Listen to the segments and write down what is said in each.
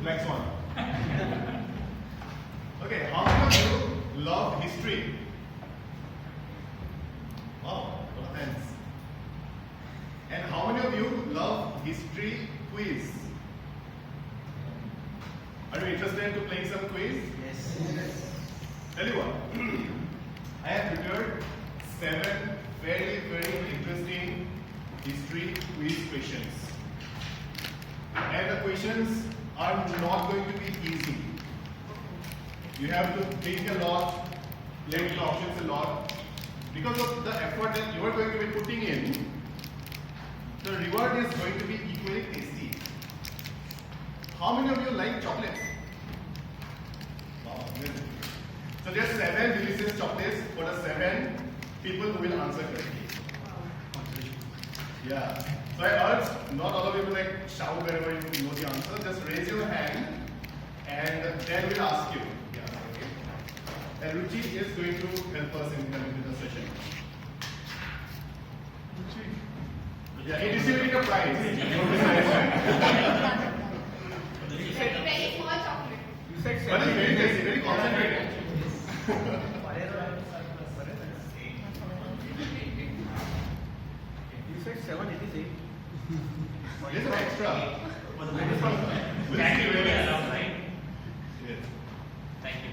Next one. Okay, how many of you love history? Wow, what hands. And how many of you love history quiz? Are you interested in playing some quiz? Yes. Tell you what, I have prepared 7 very interesting history quiz questions. And the questions are not going to be easy. You have to think a lot, play with the options a lot. Because of the effort that you are going to be putting in, the reward is going to be equally tasty. How many of you like chocolate? Wow, amazing. So there are 7 delicious chocolates for the 7 people who will answer correctly. Yeah. So I urge not all of you to like shout wherever you know the answer. Just raise your hand and then we'll ask you. Yeah, okay. And Ruchi is going to help us in the session. Ruchi. Yeah, he is receiving a prize. Very small chocolate. You said But it's 7. very tasty, very concentrated. You said 7, it is 8. There's an extra. For the minus one. Can you really allow, right? Yes. Thank you.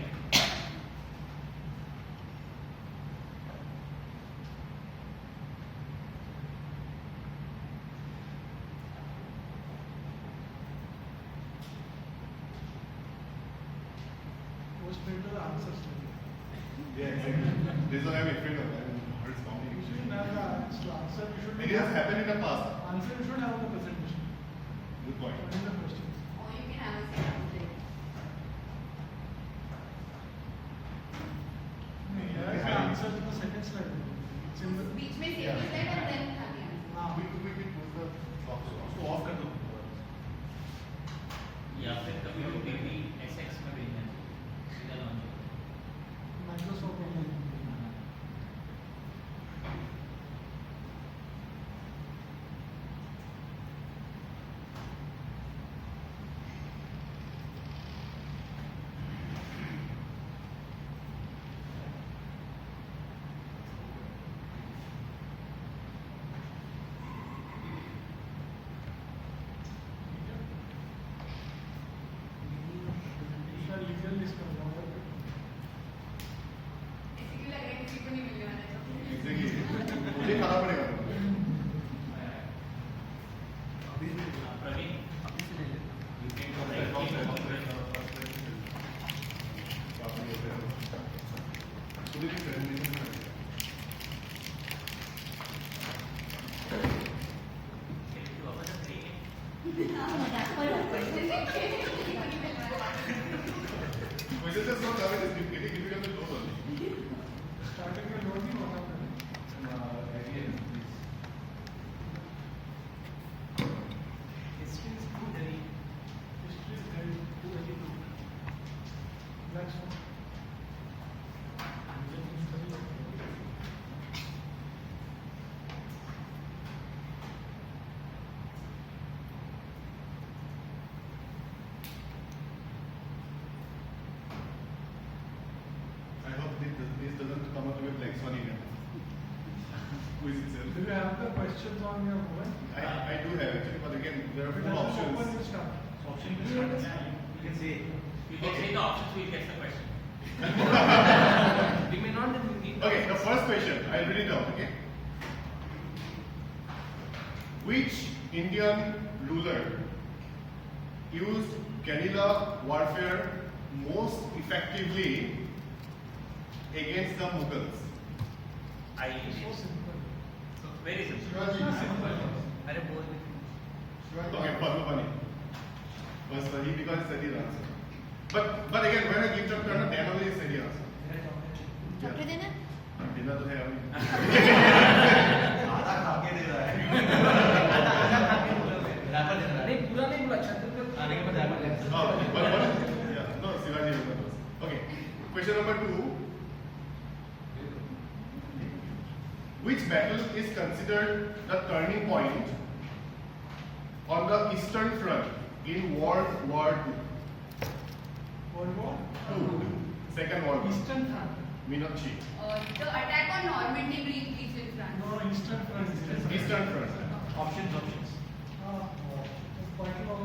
Yeah, exactly. This is what I'm afraid of. I'm hard communication. It has happened in the past. Good point. Or you can have a second. बीच में save the slide and then have the answer. We put the box so off कर दो. या फिर कभी भी SX में भेजना सीधा लॉन्च किसी को लग रहा है किसी को नहीं मिलने वाला है chocolate. Exactly. मुझे खाना पड़ेगा. Praveen you can go right Box in है, the box है, corporate. box है. आपने ये करा. पूरी की presentation कर दिया. Can you offer the three? मजाक कोई question नहीं किसी को नहीं मिलने वाला है. Questions are not coming. It's getting difficult to know only. History is too heavy. I hope this doesn't come up to a black swan again. Quiz itself. Do you have the questions on your phone? I do have actually, but again, there are 4 options. Open your stuff. Option is not You can say. You can say the options, we'll guess the question. We may not need. Okay, the first question, I'll read it down, okay? Which Indian ruler used guerrilla warfare most effectively against the Mughals? I So simple. very simple. अरे बोल दे. Okay, Padmapani. Was he because he said his answer. But again, when I give chapter, then only he said his answer. chocolate देना? Dinner तो है अभी. आधा खा के दे रहा है. नहीं पूरा नहीं बोला छत्र पे आने के बाद रैपर दे. Oh, but yeah, no, Shivaji remembers. Okay, question number 2. Which battle is considered the turning point on the Eastern Front in World War II? World War? II. Second World War. Eastern Front. Meenakshi. The attack on Normandy breach in France. No, Eastern Front. Eastern Front. Options. Battle of.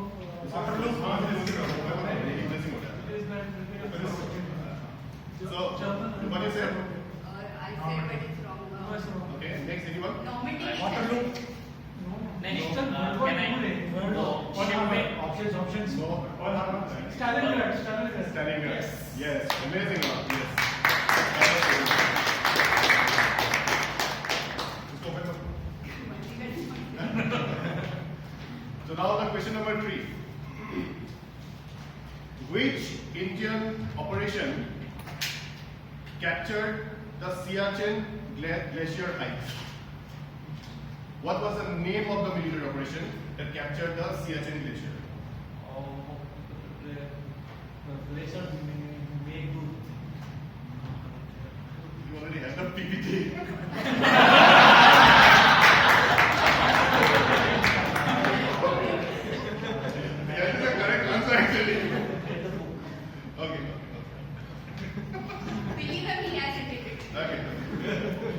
Waterloo. It is that. So, what you said? I said, but it's wrong. No, it's wrong. Okay, next anyone? Normandy breach. Waterloo. No. Next, Eastern World War can I- II. World War. Shipwreck. Options. No. Stalingrad. Stalingrad. Yes. Amazing one. Yes. So now the question number 3. Which Indian operation captured the Siachen glacier ice? What was the name of the military operation that captured the Siachen glacier? You already have the PPT. That is the correct answer actually. Okay. Believe him, he has it. Okay.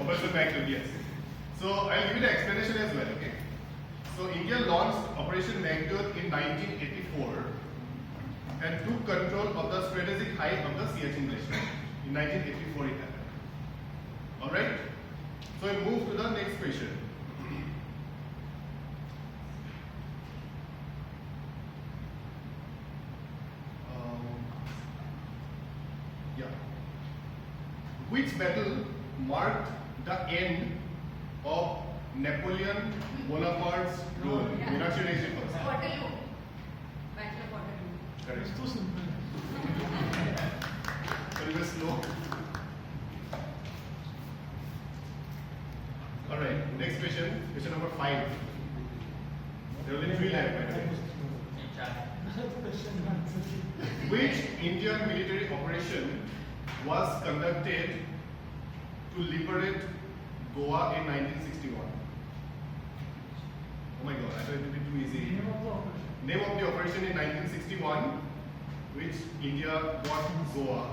Operation Magnitude, yes. So I'll give you the explanation as well, okay? So India launched Operation Magnitude in 1984 and took control of the strategic height of the Siachen Glacier. In 1984 it happened. Alright? So we move to the next question. Yeah. Which battle marked the end of Napoleon Bonaparte's rule? Yeah. Meenakshi raised it first. Waterloo. Battle of Waterloo. Correct. It's too simple. Very slow. Alright, next question. Question number 5. There are only 3 left, by the way. Which Indian military operation was conducted to liberate Goa in 1961? Oh my god, I thought it would be too easy. Name of the operation. Name of the operation in 1961, which India got Goa.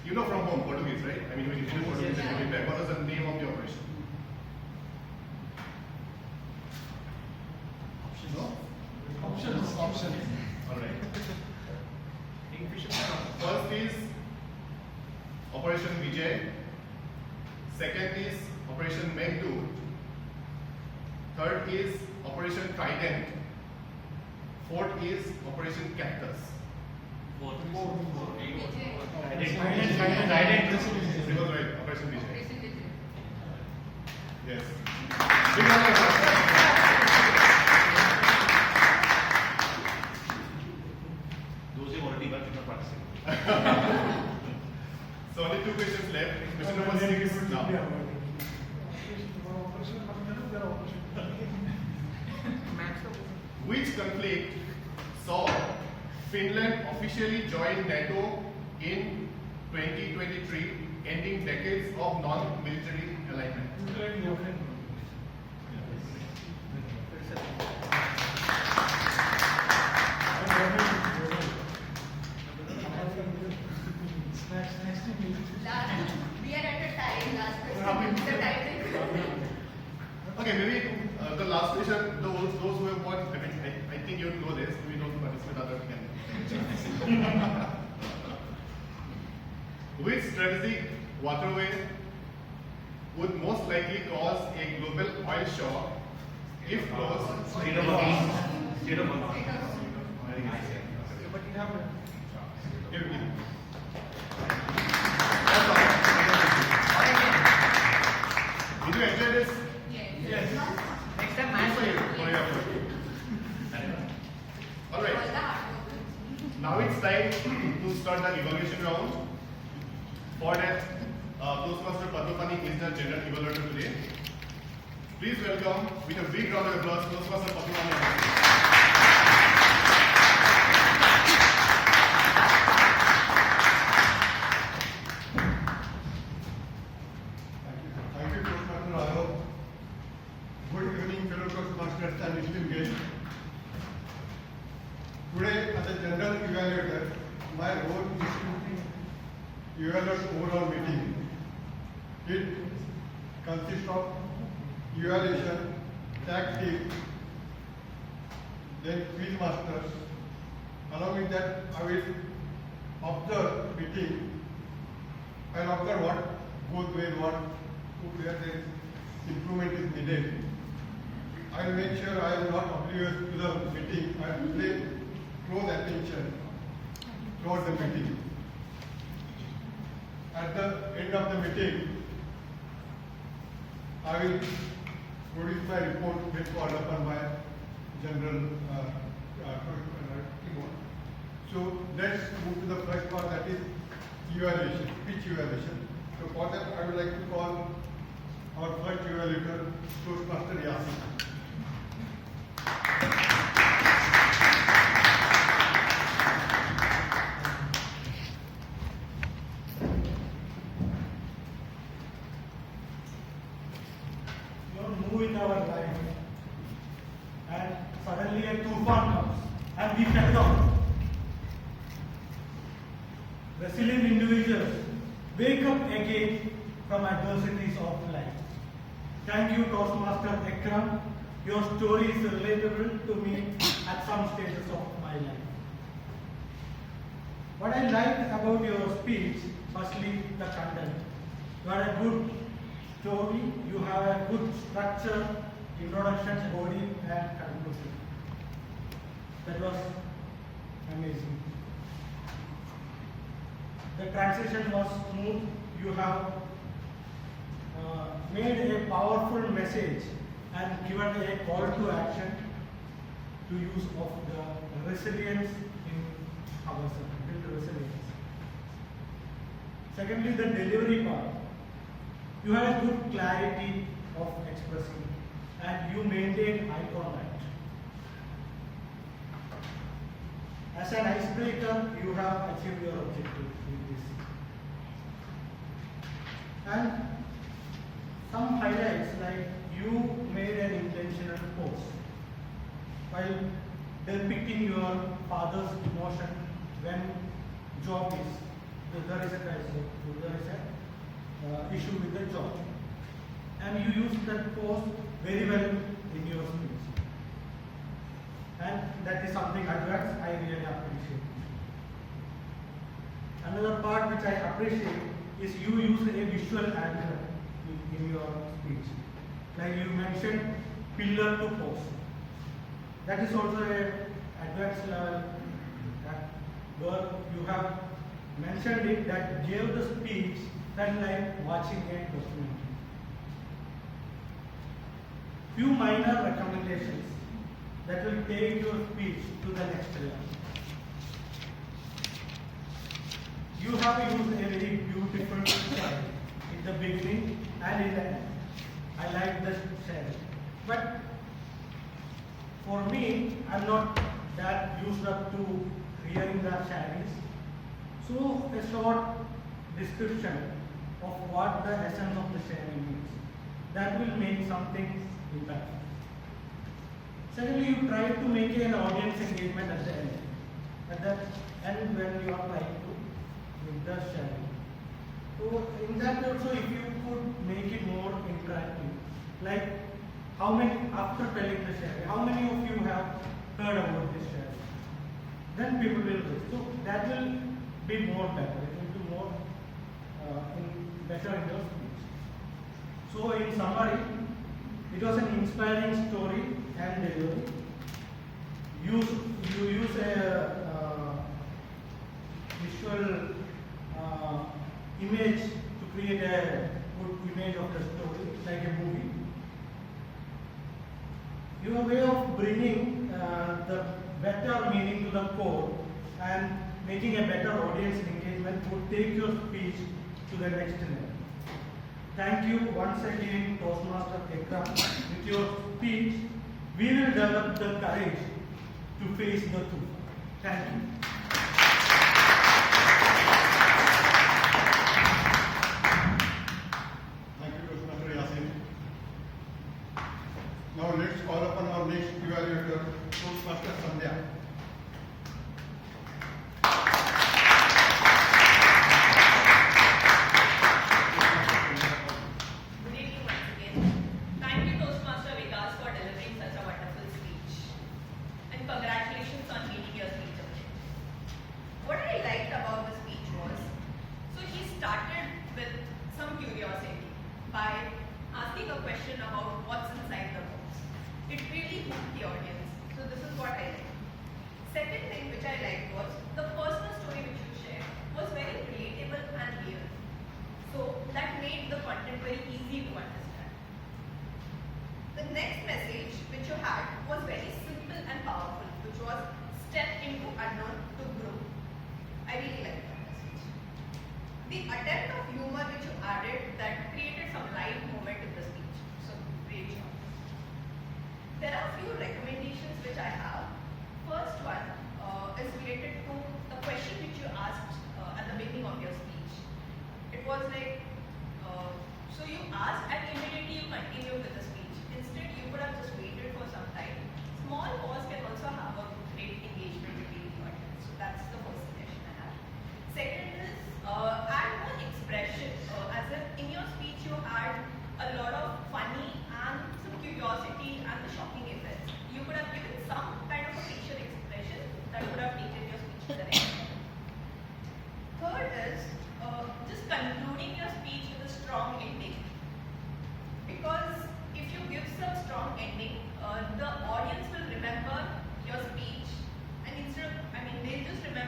You know from home, Portuguese, right? I mean, when you finish Portuguese and coming back, what was the name of the operation? No? Options. Alright. First is Operation Vijay. Second is Operation Meghdoot. Third is Operation Trident. Fourth is Operation Cactus. Trident. It was right, Operation Vijay. Operation Vijay. Yes. Big round of applause. Those who already worked in the participate. So only 2 questions left. Question number 6 now. Which conflict saw Finland officially join NATO in 2023, ending decades of non-military alignment? We are at a time. Last question. The title. Okay, maybe the last question, those who have watched, I think you know this, we don't participate, others can. Which strategic waterway would most likely cause a global oil shock if closed? State of Bangladesh. State of Bangladesh. Very good. But you have Give it. Did you enjoy this? Yes. Next time, Good for you. math. For your effort. All Alright, the hard work. now it's time to start the evaluation round. For that, Toastmaster Padmapani is the general evaluator today. Please welcome with a big round of applause Toastmaster Padmapani. Thank you, Toastmaster Rao. Good evening, fellow Toastmasters and esteemed guests. Today, as a general evaluator, my role is to evaluate overall meeting. It consists of evaluation, tactics, then quiz masters. Along with that, I will observe meeting and observe what goes well, where the improvement is needed. I will make sure I am not oblivious to the meeting. I will pay close attention throughout the meeting. At the end of the meeting, I will produce my report based upon my general So let's move to the first part, that is evaluation, pitch evaluation. So for that, I would like to call our first evaluator, Toastmaster Yasin. Move in our life, and suddenly a tufan comes and we fell down. Resilient individuals wake up again from adversities of life. Thank you, Toastmaster Ekram. Your story is relatable to me at some stages of my life. What I liked about your speech, firstly, the content. You had a good story, you have a good structure, introduction, body, and conclusion. That was amazing. The transition was smooth. You have made a powerful message and given a call to action to use of the resilience in ourselves, build resilience. Secondly, the delivery part. You had a good clarity of expressing and you maintained eye contact. As an icebreaker, you have achieved your objective with this. And some highlights, like you made an intentional pose while depicting your father's emotion when job is, there is a crisis, there is a issue with the job. And you used that pose very well in your speech. And that is something advanced I really appreciate. Another part which I appreciate is you use a visual anchor in your speech. Like you mentioned, pillar to post. That is also a advanced level where you have mentioned it, that gave the speech felt like watching a documentary. Few minor recommendations that will take your speech to the next level. You have used a very beautiful style in the beginning and in the end. I like the style. But for me, I'm not that used up to hearing the shadows. So a short description of what the essence of the sharing means. That will make something impact. Secondly, you try to make an audience engagement at the end. At the end when you are trying to with the sharing. So in that also, if you could make it more interactive, like how many, after telling the sharing, how many of you have heard about this sharing? Then people will do. So that will be more better. It will be more better in your speech. So in summary, it was an inspiring story and delivery. You use a visual image to create a good image of the story, like a movie. Your way of bringing the better meaning to the core and making a better audience engagement would take your speech to the next level. Thank you once again, Toastmaster Ekram. With your speech, we will develop the courage to face the truth. Thank you. Thank you, Toastmaster Yasin. Now let's call upon our next evaluator, Toastmaster Sandhya.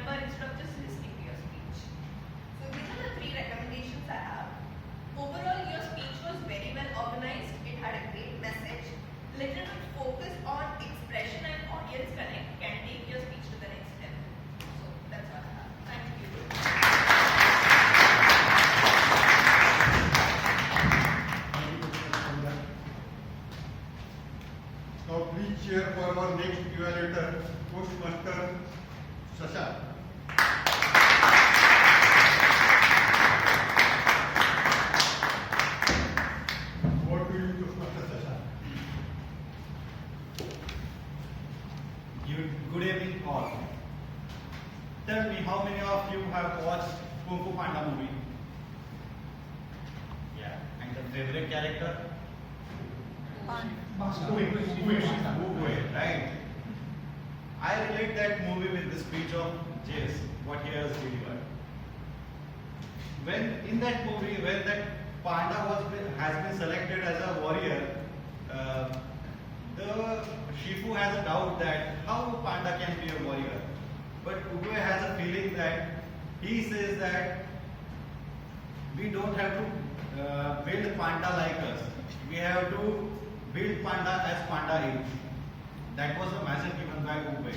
remember instead of just listening to your speech. So these are the 3 recommendations I have. Overall, your speech was very well organized. It had a great message. Little bit focus on expression and audience connect can take your speech to the next level. So that's what I have. Thank you. Now please cheer for our next evaluator, Toastmaster Sasha. Over to you, Toastmaster Sasha. Good evening all. Tell me how many of you have watched Kung Fu Panda movie? Yeah. And the favorite character? Wu, right? I relate that movie with the speech of Jace, what he has delivered. When in that movie, when that panda has been selected as a warrior, the Shifu has a doubt that how panda can be a warrior. But Uwe has a feeling that he says that we don't have to build panda like us. We have to build panda as panda is. That was the message given by Uwe.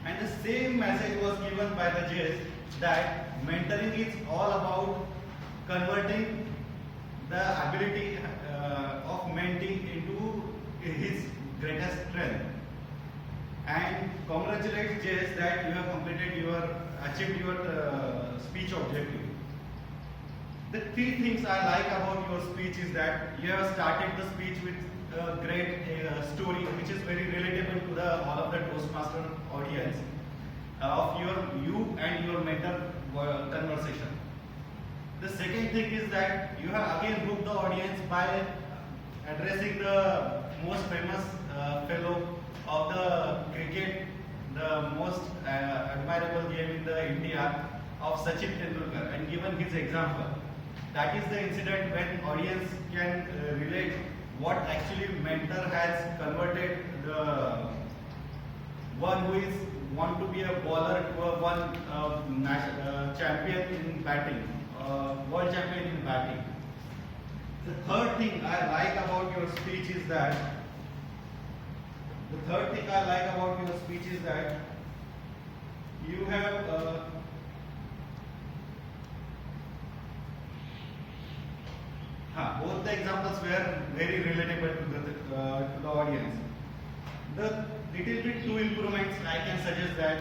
And the same message was given by the Jace that mentoring is all about converting the ability of mentoring into his greatest strength. And congratulate Jace that you have achieved your speech objective. The 3 things I like about your speech is that you have started the speech with a great story which is very relatable to all of the Toastmaster audience of you and your mentor conversation. The second thing is that you have again hooked the audience by addressing the most famous fellow of the cricket, the most admirable game in the India of Sachin Tendulkar, and given his example. That is the incident when audience can relate what actually mentor has converted the one who is want to be a bowler to a champion in batting, world champion in batting. The third thing I like about your speech is that you have both the examples were very relatable to the audience. The little bit 2 improvements I can suggest that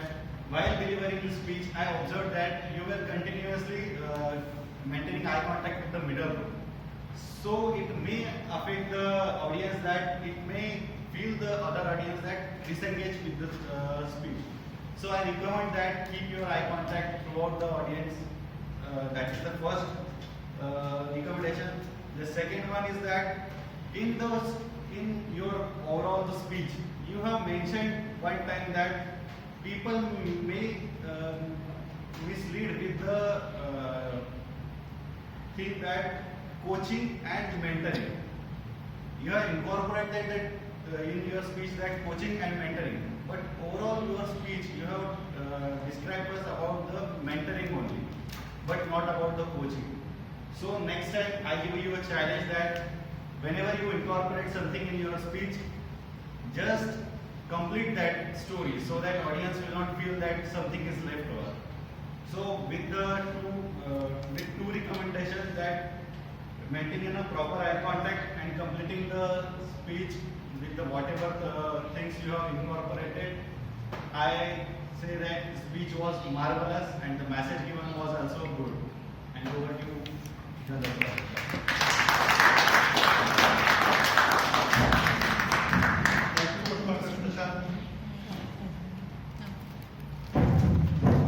while delivering the speech, I observed that you were continuously maintaining eye contact with the middle group. So it may affect the audience that it may feel the other audience that disengage with the speech. So I recommend that keep your eye contact throughout the audience. That is the first recommendation. The second one is that in your overall speech, you have mentioned one time that people may mislead with the thing that coaching and mentoring. You have incorporated that in your speech that coaching and mentoring. But overall your speech you have described us about the mentoring only, but not about the coaching. So next time I give you a challenge that whenever you incorporate something in your speech, just complete that story so that audience will not feel that something is left over. So with two recommendations, that maintaining a proper eye contact and completing the speech with the whatever things you have incorporated, I say that the speech was marvelous and the message given was also good. And over to you. Thank you, Toastmaster Sasha.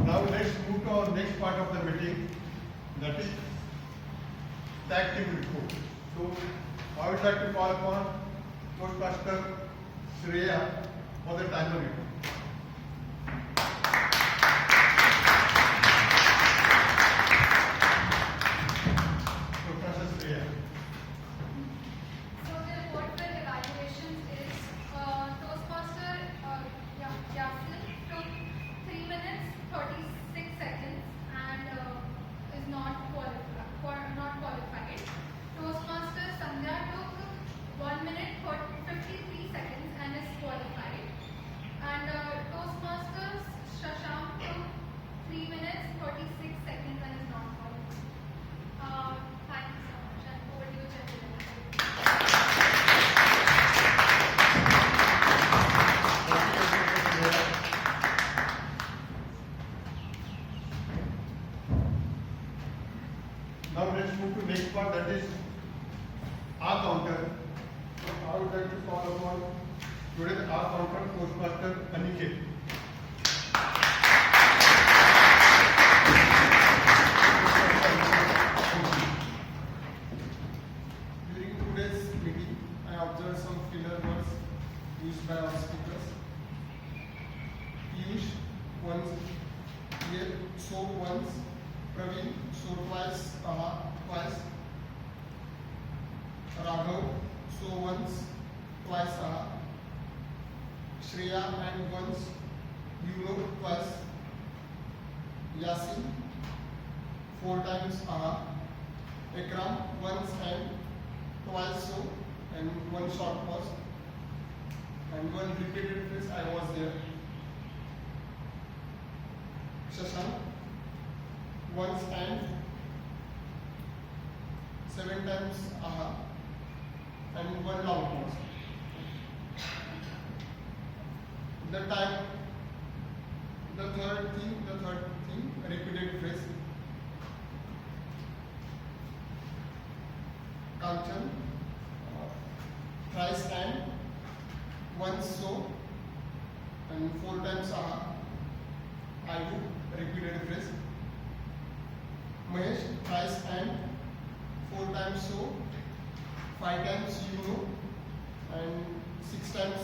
Now let's move to our next part of the meeting, that is tag team report. So I would like to call upon Toastmaster Shreya for the timer report. Toastmaster Shreya. So the report for evaluations is Toastmaster Yasin took 3 minutes 36 move to next part, that is our counter. So I would like to call upon today's our counter Toastmaster Aniket. During today's meeting, I observed some filler words used by our speakers. Piyush once, Yet so once, Praveen so twice, twice. Raghav so once, twice, Shreya and once, twice. Yasin 4 times, Ikram once and twice so, and 1 short pause, and 1 repeated phrase, I was there. Shashank once and 7 times, and 1 long pause. The third thing, repeated phrase. Kanchan, thrice and once so, and 4 times, I do, repeated phrase. Mahesh, thrice and 4 times so, 5 times and 6 times,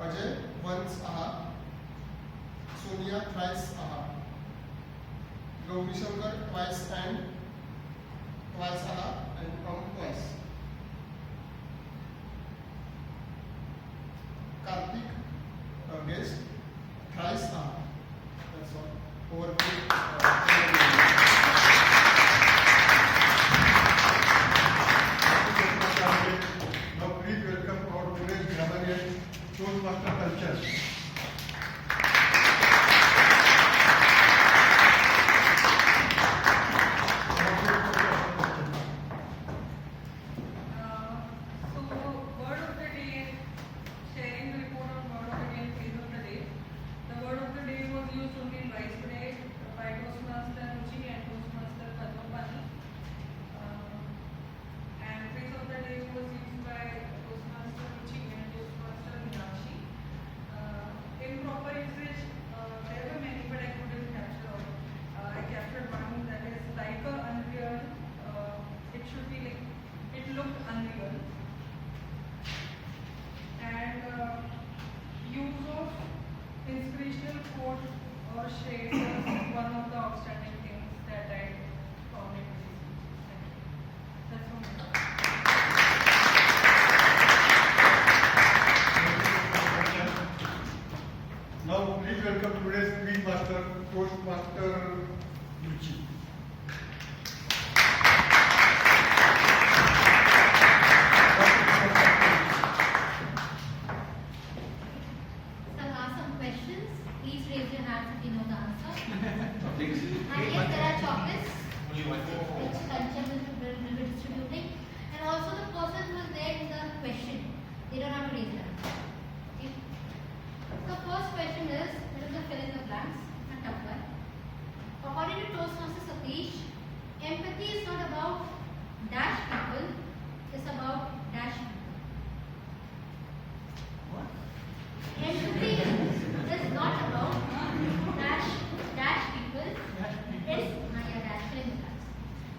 Ajay, once, Sonia, thrice, Gauri Shankar, twice and come twice. Karthik, guest, thrice, that's all. Over to Now please welcome our today's grammarian Toastmaster Culture. So, word of the day, sharing the report on word of the day, phrase of the day. The word of the day was used only in rice bread by Toastmaster Ruchi and Toastmaster Padmapani. And phrase of the day was used by Toastmaster Ruchi and Toastmaster Meenakshi. Improper usage, there were many, but I couldn't capture all. I captured one that is like a unreal. It should be like, it looked unreal. And use of inspirational quote or shade was one of the outstanding things that I found in this speech. That's all. Now please welcome today's speed master Toastmaster Ruchi. I'll ask some questions. Please raise your hands if you know the answer. And yes, there are chocolates which Kanchan will be distributing. And also the person who is there in the question, they don't have to raise their hand. Okay. The first question is, it is a fill in the blanks, a tough one. According to Toastmaster Satish, empathy is not about dash people, it's about dash people. Empathy is not about dash people. It's dash fill in the blanks.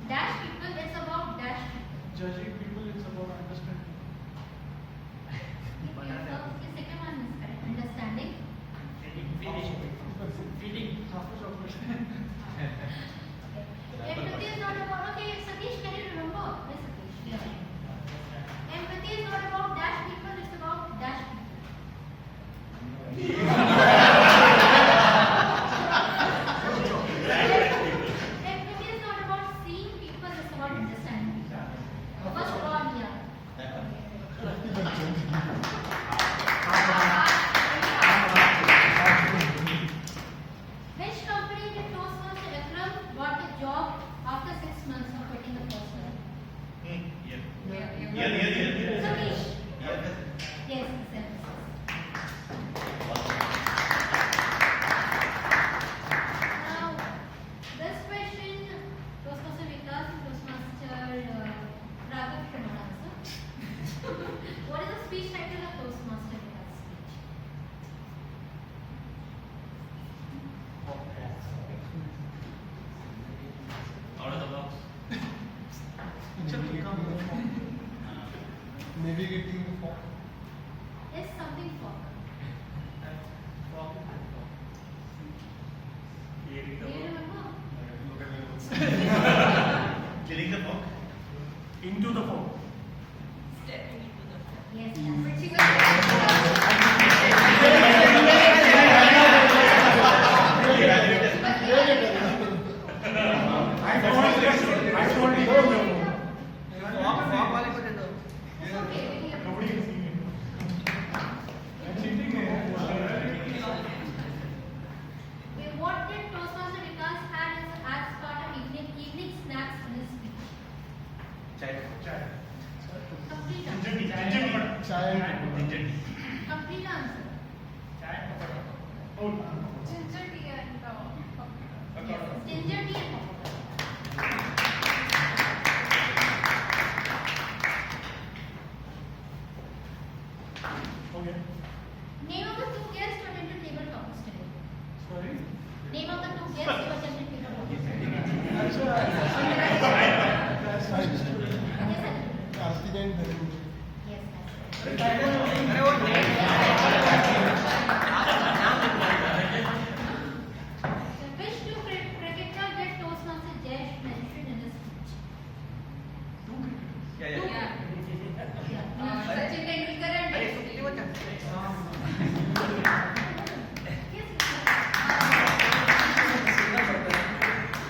Dash people, it's about dash people. Judging people, it's about understanding. The second one is correct. Understanding. Feeding. Empathy is not about, okay, Satish, can you remember? Yes, Satish. Empathy is not about dash people, it's about dash people. Empathy is not about seeing people, it's about understanding people. First one, yeah. Which company did Toastmaster Akram got a job after 6 months of quitting the first creating the fog. Is something fog. Do you remember? Clearing the fog. Into the phone. Stepping into the Yes. Which he was I told you. It's okay. Nobody can see me. I'm cheating. What did Toastmaster Vikas had as part of evening snacks in his speech? Complete answer. Complete answer. Ginger tea and Yes. Ginger tea and popcorn. Okay. Name of the two guests who attended table talks today. Sorry. Name of the two guests who attended table talks. That's right. Yes, sir. Karthik and Dharmendra. Yes, that's right. Which two cricketer did Toastmaster Jayesh mention in his speech? Yeah. Sachin Tendulkar and Yes, sir.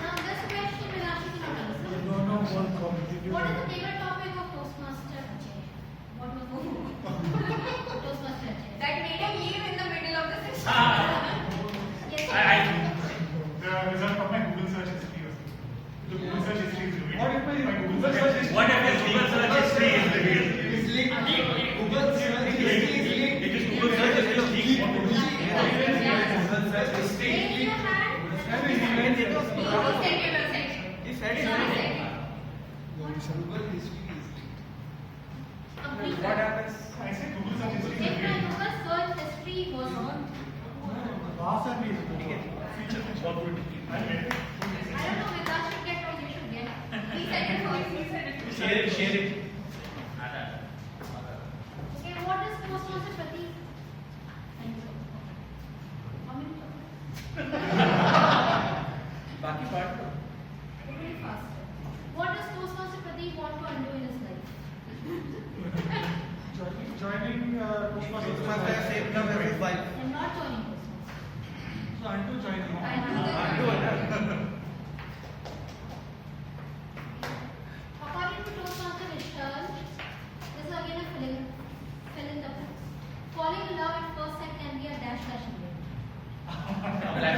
Now this question will ask you to answer. No, more complicated. What is the favorite topic of Toastmaster Ajay? What was the Toastmaster Ajay? that made him leave in the middle of the session. Yes, sir. The result of my Google search history was the Google search history is revealed. What if my Google search history? What if his Google search history is revealed? Google search It is Google search history. Raise your hand. He sent you a message. Google history is Complete. What happens? I said Google search history is If my revealed. Google search history was on, Last and least. What would I mean? I don't know Vikas should get or you should get. He said it first. He said it first. Share it. Okay, what is Toastmaster Pratik? Thank you. How many chocolates? बाकी part तो Very fast. What does Toastmaster Pratik want to undo in his life? Joining Toastmasters. I'm not joining Toastmasters. So undo joining. I undo the According to Toastmaster Vishal, this is again a fill in the blanks. Falling in love at first sight can be a dash dash event. Relax.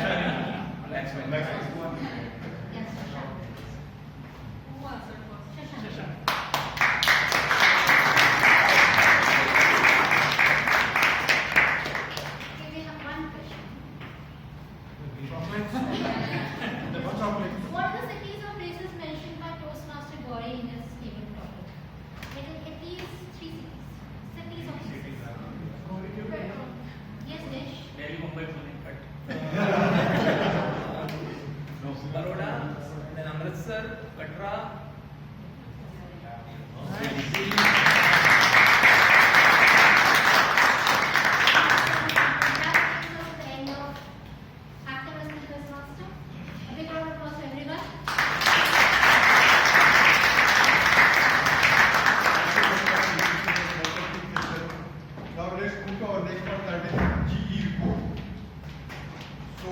Yes, Shashank. Who answered first? Shashank. Okay, we have one question. What are the cities or places mentioned by Toastmaster Gauri in his table topic? It is at least 3 cities. Cities or places. Yes, Dish. Delhi, Mumbai, Pune. Baroda, then Amritsar, Katra. That brings us to the end of Activist and Toastmaster. A big round of applause to everyone. Now let's move to our next one, that is GE report. So,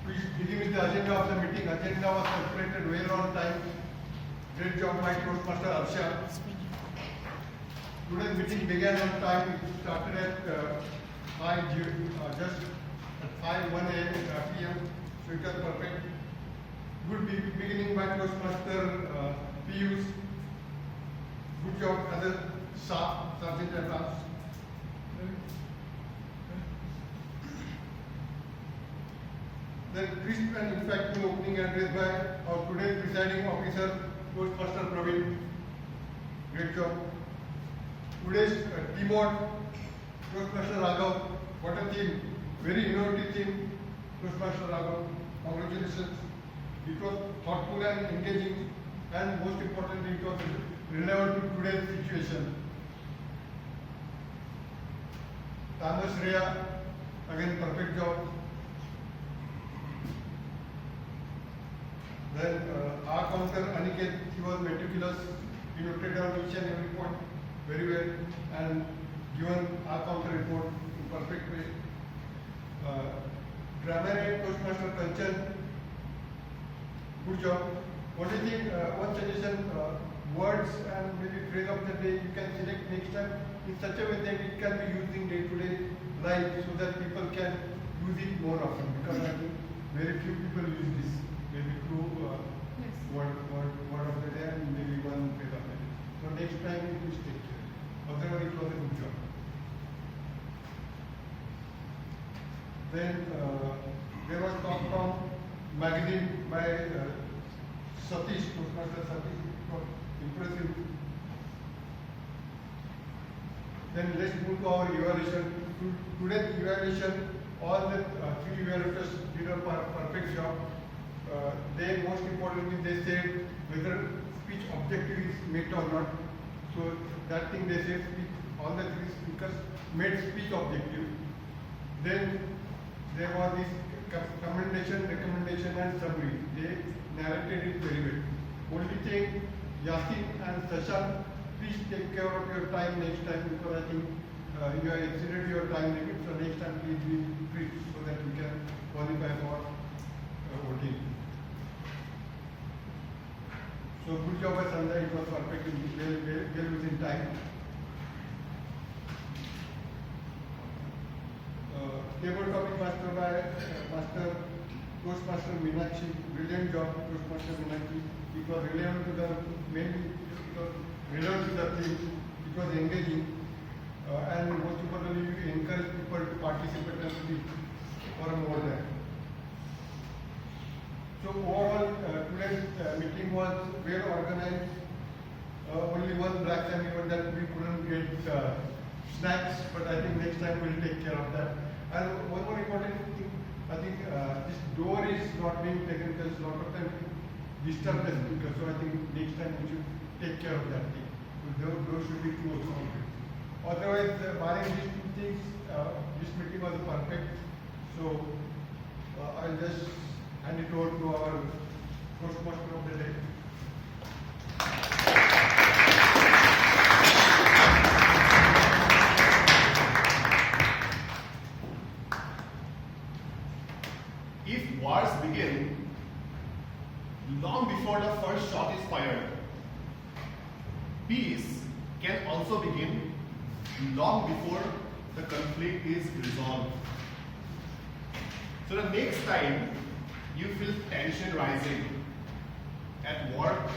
we begin with the agenda of the meeting. Agenda was calculated well on time. Great job by Toastmaster Arsha. Today's meeting began on time. It started at just at 5:01 p.m. So it was perfect. Good beginning by Toastmaster Piyush. Good job, other Sergeant at Arms. Then crisp and impactful opening address by our today's presiding officer, Toastmaster Praveen. Great job. Today's team on Toastmaster Raghav. What a team. Very innovative team. Toastmaster Raghav. Congratulations. It was thoughtful and engaging, and most importantly, it was relevant to today's situation. Shreya, again perfect job. Then our counter Aniket, he was meticulous. He noted down each and every point very well and given our counter report in perfect way. Grammar Toastmaster Kanchan, good job. Only thing, one suggestion, words and maybe phrase of the day you can select next time in such a way that it can be used in day-to-day life so that people can use it more often, because I think very few people use this. Maybe two word of the day and maybe one phrase of the day. So next time please take care. Otherwise it was a good job. Then there was talk from magazine by Satish, Toastmaster Satish, it was impressive. Then let's move to our evaluation. Today's evaluation, all the three evaluators did a perfect job. They most importantly they said whether speech objective is met or not. So that thing they said all the three speakers made speech objective. Then there was this commendation, recommendation and summary. They narrated it very well. Only thing, Yasin and Sasha, please take care of your time next time, because I think you have exceeded your time limit. So next time please be free so that we can qualify for voting. So good job by Sandhya, it was perfect, well within time. Table topic master by Master Toastmaster Meenakshi, brilliant job Toastmaster Meenakshi. It was relevant to the mainly, it was relevant to the theme, it was engaging and most importantly you encourage people to participate and speak for more than. So overall today's meeting was well organized. Only one black time event that we couldn't get snacks, but I think next time we'll take care of that. And one more important thing, I think this door is not being taken because a lot of time disturb the speaker. So I think next time we should take care of that thing. So the door should be closed. Otherwise, barring these two things, this meeting was perfect. So I'll just hand it over to our Toastmaster of the day. If wars begin long before the first shot is fired, peace can also begin long before the conflict is resolved. So the next time you feel tension rising at work,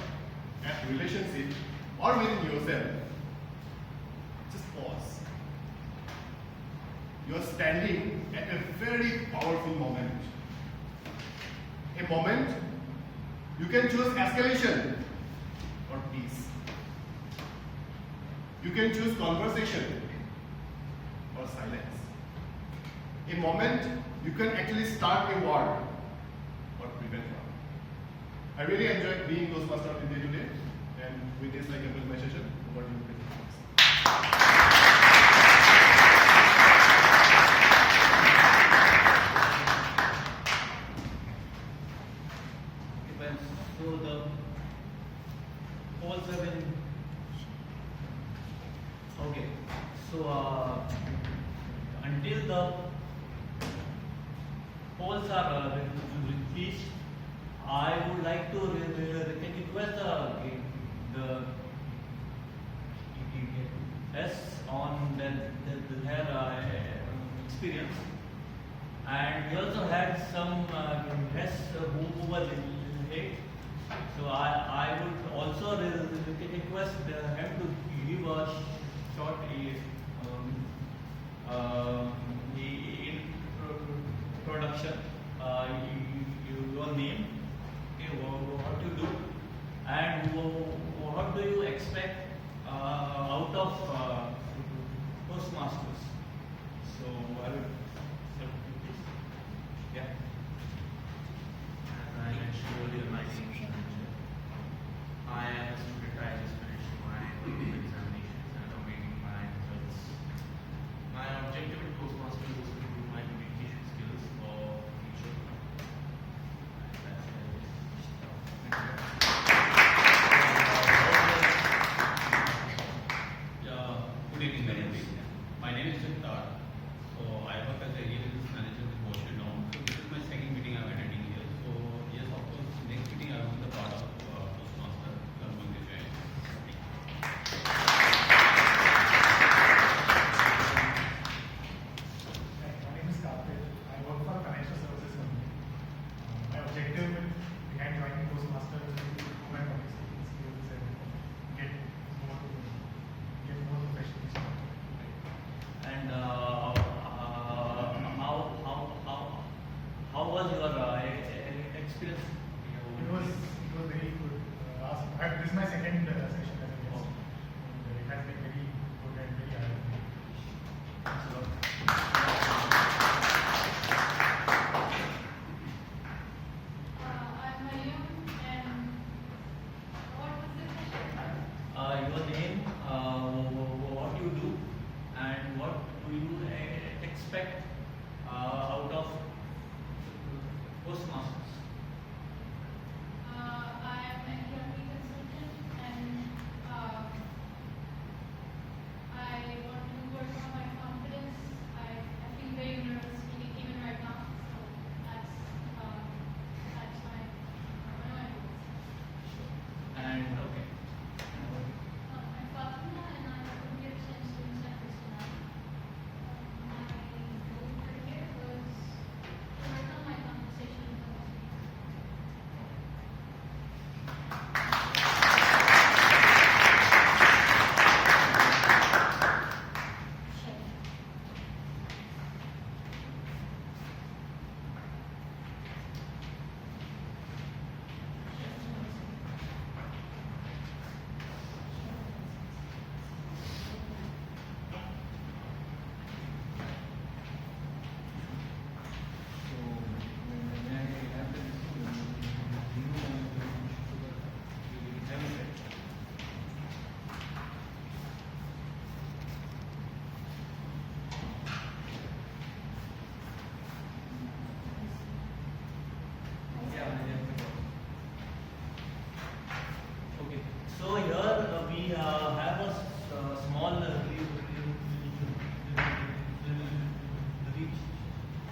at relationship, or within yourself, just pause. You are standing at a very powerful moment. A moment you can choose escalation or peace. You can choose conversation or silence. A moment you can actually start a war or prevent war. I really enjoyed being Toastmaster of the day today, and with this I conclude my session. Over to you, please. So the polls have been okay. So until the polls are released, I would like to request the guests on their experience, and we also had some guests who were late. So I would also request him to give a short introduction, your name, okay, what you do, and what do you expect out of Toastmasters. So I would please. Yeah. As I mentioned earlier, my name is Sanjay. I am a student. I just finished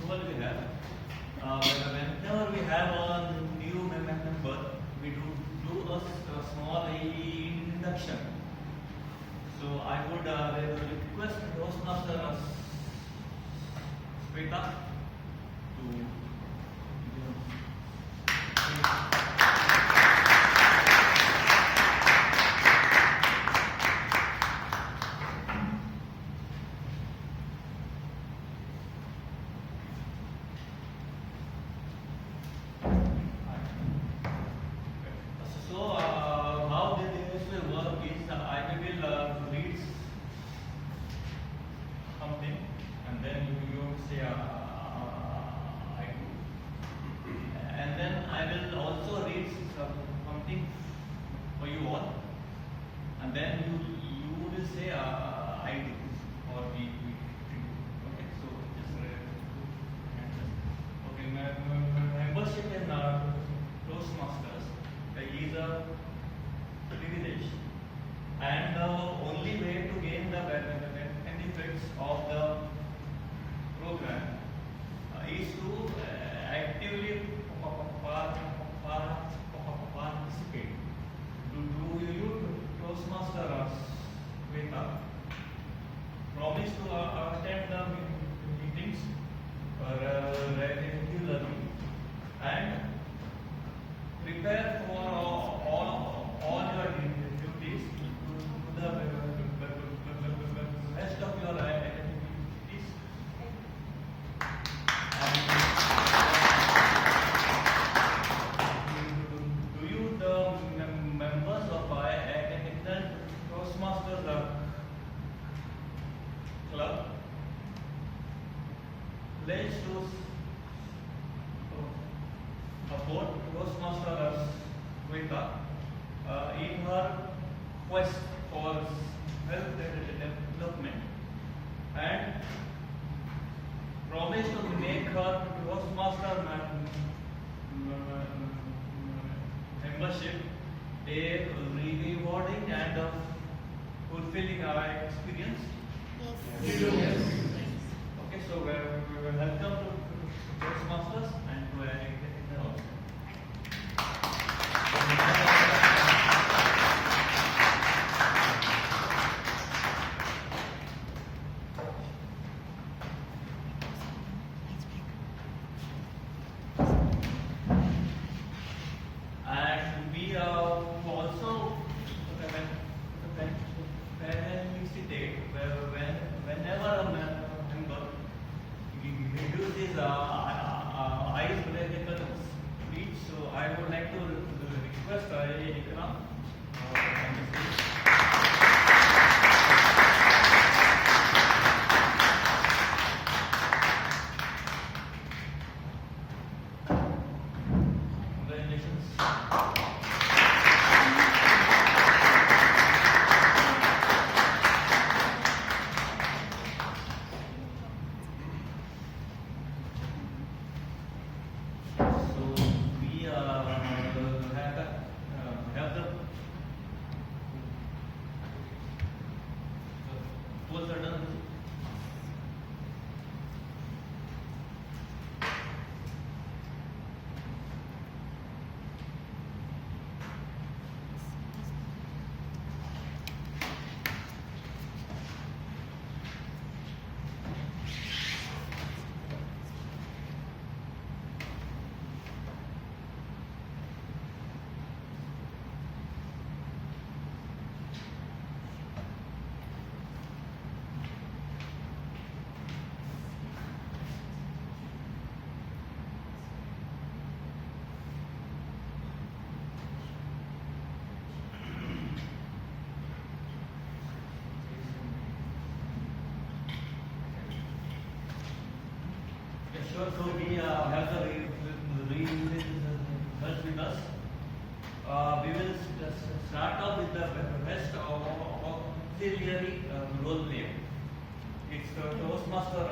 usual we have. Whenever we have a new member, we do a small induction. So I would request Toastmaster Sweta to how this will work is I will read something and then you say I do. And then I will also read something for you all. And then you will say I do or we do. Okay, so just okay, membership in Toastmasters is a privilege, and the only way to gain the benefits of the program is to actively participate. Do you Toastmasters promise to attend the meetings regularly and prepare for all your duties to the rest of your activities. Do you, the members of Agnel Toastmasters Club, pledge to support Toastmasters Sweta in her quest for self-development and promise to make her Toastmaster membership a rewarding and fulfilling experience? Yes. Okay, so we're welcome to Toastmasters and to Agnel also. And we also felicitate whenever a member uses icebreaker speech. So I would like to request Ikram. Congratulations. So we have the polls are done. Yeah, sure. So we have the results with us. We will start off with the best auxiliary role play. It's the Toastmaster.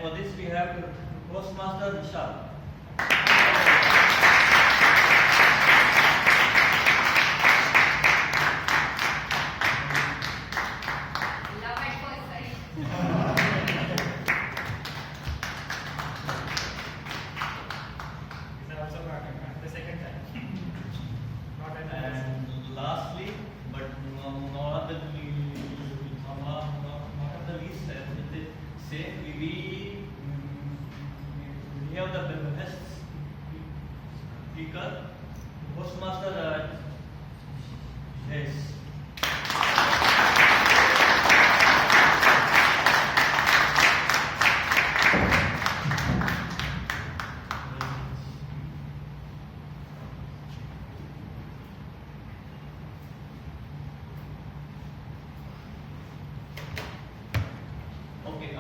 And for this we have Toastmaster Vishal. Love at first sight. These are also the second time. Not at And lastly, but not the least, we have the best speaker, Toastmaster Yes. Okay,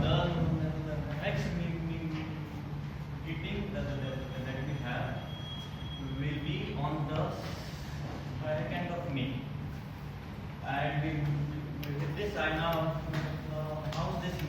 the next meeting that we have will be on the 2nd of May. And with this, I now announce this